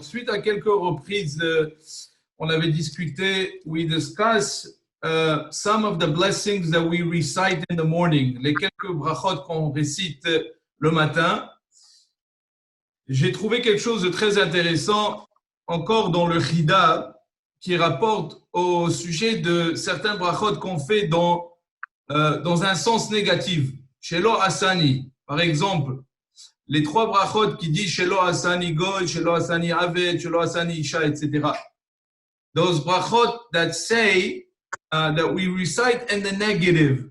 Suite à quelques reprises, on avait discuté, we discussed some of the blessings that we recite in the morning, les quelques brachot qu'on récite le matin. J'ai trouvé quelque chose de très intéressant encore dans le Chida qui rapporte au sujet de certains brachot qu'on fait dans un sens négatif. Shelo Asani, par exemple, les trois brachot qui disent Shelo Asani Goy, Shelo Asani Aved, Shelo Asani Isha, etc. Those brachot that say that we recite in the negative,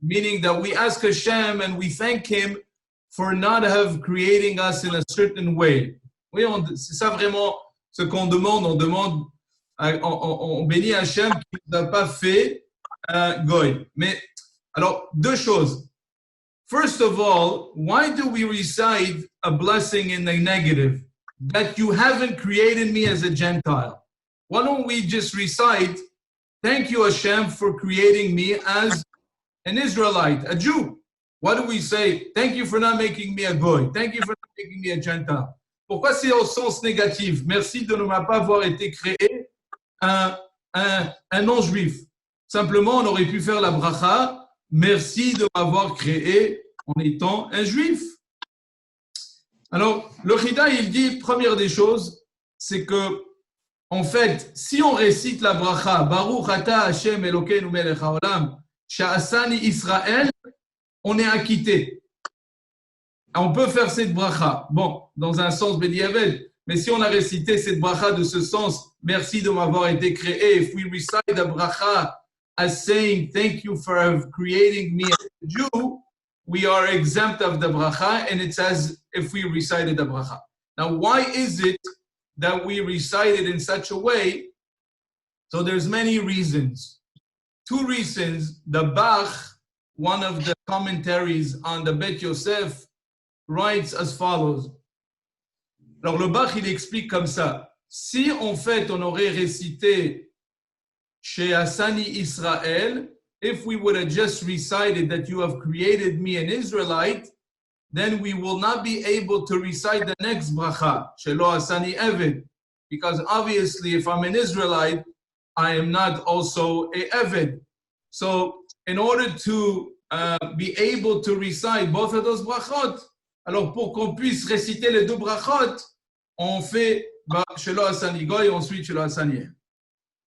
meaning that we ask Hashem and we thank Him for not have creating us in a certain way. Oui, c'est ça vraiment ce qu'on demande. On demande, on bénit Hashem qui ne nous a pas fait Goy. Mais alors, deux choses. First of all, why do we recite a blessing in the negative? That you haven't created me as a Gentile. Why don't we just recite, thank you Hashem for creating me as an Israelite, a Jew? Why do we say, thank you for not making me a Goy? Thank you for not making me a Gentile? Pourquoi c'est au sens négatif? Merci de ne pas avoir été créé un non-juif. Simplement, on aurait pu faire la bracha. Merci de m'avoir créé en étant un juif. Alors, le Chida, il dit, première des choses, c'est que, en fait, si on récite la bracha, Baruch ata Hashem Elokeinu melech haolam, sha'asani Israël, on est acquitté. On peut faire cette bracha. Bon, dans un sens bédiavel, mais si on a récité cette bracha de ce sens, merci de m'avoir été créé, if we recite the bracha as saying, thank you for creating me as a Jew, we are exempt of the bracha, and it's as if we recited the bracha. Now, why is it that we recite it in such a way? So there's many reasons. Two reasons. The Bach, one of the commentaries on the Bet Yosef, writes as follows. Alors le Bach, il explique comme ça. Si en fait on aurait récité Chez Asani Israël, if we would have just recited that you have created me an Israelite, then we will not be able to recite the next bracha, Shelo Asani Eved, because obviously if I'm an Israelite, I am not also a Eved. So in order to be able to recite both of those brachot, alors pour qu'on puisse réciter les deux brachot, on fait Shelo Asani Goy, ensuite Shelo Asani Eved.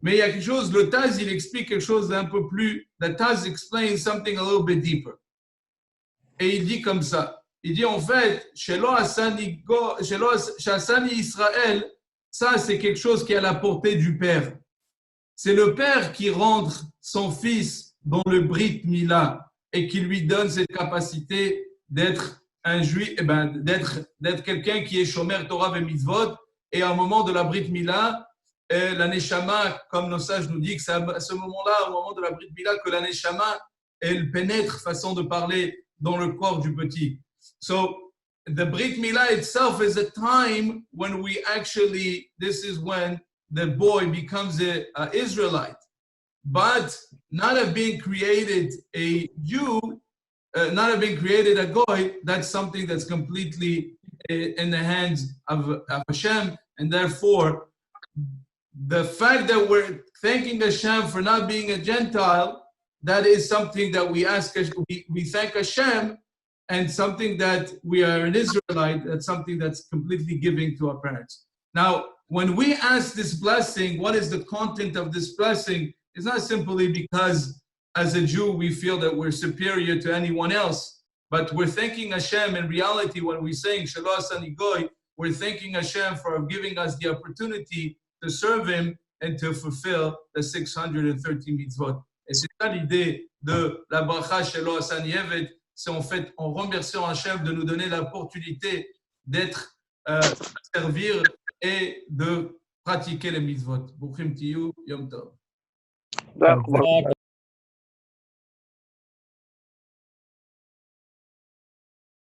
Mais il y a quelque chose, le Taz, il explique quelque chose d'un peu plus, the Taz explains something a little bit deeper. Et il dit comme ça, il dit en fait, Shelo Asani Israël, ça c'est quelque chose qui est à la portée du Père. C'est le Père qui rentre son Fils dans le Brit Mila et qui lui donne cette capacité d'être un juif, d'être quelqu'un qui est Shomer Torah et Mitzvot, et à un moment de la Brit Mila, la Neshama, comme nos sages nous disent, que c'est à ce moment-là, au moment de la Brit Mila, que la Neshama, elle pénètre, façon de parler, dans le corps du petit. So, the Brit Mila itself is a time when we actually, this is when the boy becomes an Israelite. But not have been created a Jew, not have been created a Goy, that's something that's completely in the hands of Hashem, and therefore, the fact that we're thanking Hashem for not being a Gentile, that is something that we thank Hashem, and something that we are an Israelite, that's something that's completely giving to our parents. Now, when we ask this blessing, what is the content of this blessing? It's not simply because as a Jew we feel that we're superior to anyone else, but we're thanking Hashem in reality when we're saying Shelo Asani Goy, we're thanking Hashem for giving us the opportunity to serve Him and to fulfill the 630 mitzvot. Et c'est ça l'idée de la bracha Shelo Asani Eved, c'est en fait en remerciant Hashem de nous donner l'opportunité d'être, servir et de pratiquer les mitzvot. Bruchim Tiyu, Yom Tov.